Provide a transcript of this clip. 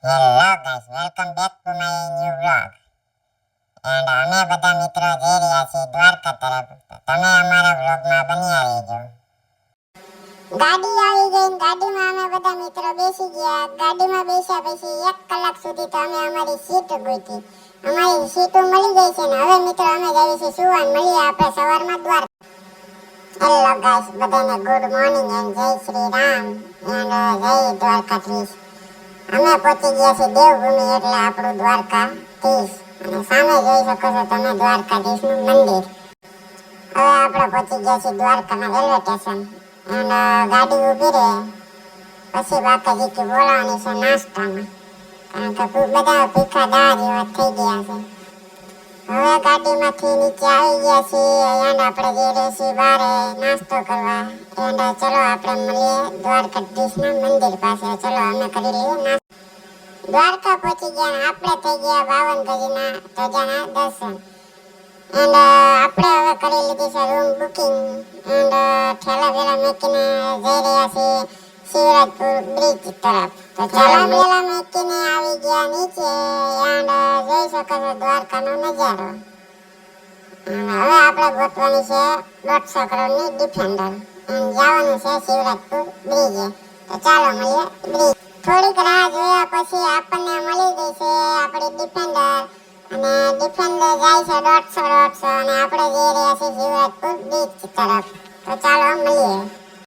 Hello guys, welcome back to my new vlog. And અમે બધા મિત્રો જઈ રહ્યા છીએ દ્વારકા તરફ. તમે અમારા વ્લોગમાં બન્યા રહેજો. ગાડી આવી ગઈ ને ગાડીમાં અમે બધા મિત્રો બેસી ગયા. ગાડીમાં બેસ્યા પછી 1 કલાક સુધી તો અમે અમારી સીટ ગોતી. અમારી સીટો મળી ગઈ છે ને હવે મિત્રો અમે જઈએ છીએ સુવાન. મળીએ આપણે સવારમાં દ્વારકા. હેલો ગાઈસ, બધાને ગુડ મોર્નિંગ એન્ડ જય શ્રી રામ એન્ડ જય દ્વારકાધીશ. અમે પહોંચી ગયા છીએ દેવભૂમિ એટલે આપણું દ્વારકાધીશ. અને સામે જોઈ શકો છો તમે દ્વારકાધીશનું મંદિર. હવે આપણે પહોંચી ગયા છીએ દ્વારકાના રેલવે સ્ટેશન. અને ગાડી ઊભી રહે પછી બાકાજી બોલાવાની છે નાસ્તામાં, કારણ કે બધા ભીખા દાળ જેવા થઈ ગયા છે. હવે ગાડીમાંથી નીચે આવી ગયા છીએ અને આપણે જઈ રહ્યા છીએ બહાર નાસ્તો કરવા. અને ચલો આપણે મળીએ દ્વારકાધીશના મંદિર પાસે. ચલો અમે કરી લઈએ નાસ્તો. દ્વારકા પહોંચી ગયા અને આપણે થઈ ગયા 52 ધજાના દર્શન. એન્ડ આપણે હવે કરી લીધી છે રૂમ બુકિંગ. એન્ડ ઠેલા વેલા મૂકીને જઈ રહ્યા છીએ શિવરાજપુર બ્રિજ તરફ. તો ઠેલા વેલા મૂકીને આવી ગયા નીચે. એન્ડ જોઈ શકો છો દ્વારકાનો નજારો. અને હવે આપણે ગોતવાની છે 150 કરોડની ડિફેન્ડર. એન્ડ જવાનું છે શિવરાજપુર બ્રિજે. તો ચાલો મળીએ બ્રિજ. થોડીક રાહ જોયા પછી આપણને મળી ગઈ છે આપણી ડિફેન્ડર. અને ડિફેન્ડર જાય છે 150 અને આપણે જઈ રહ્યા છીએ શિવરાજપુર બીચ તરફ. તો ચાલો મળીએ.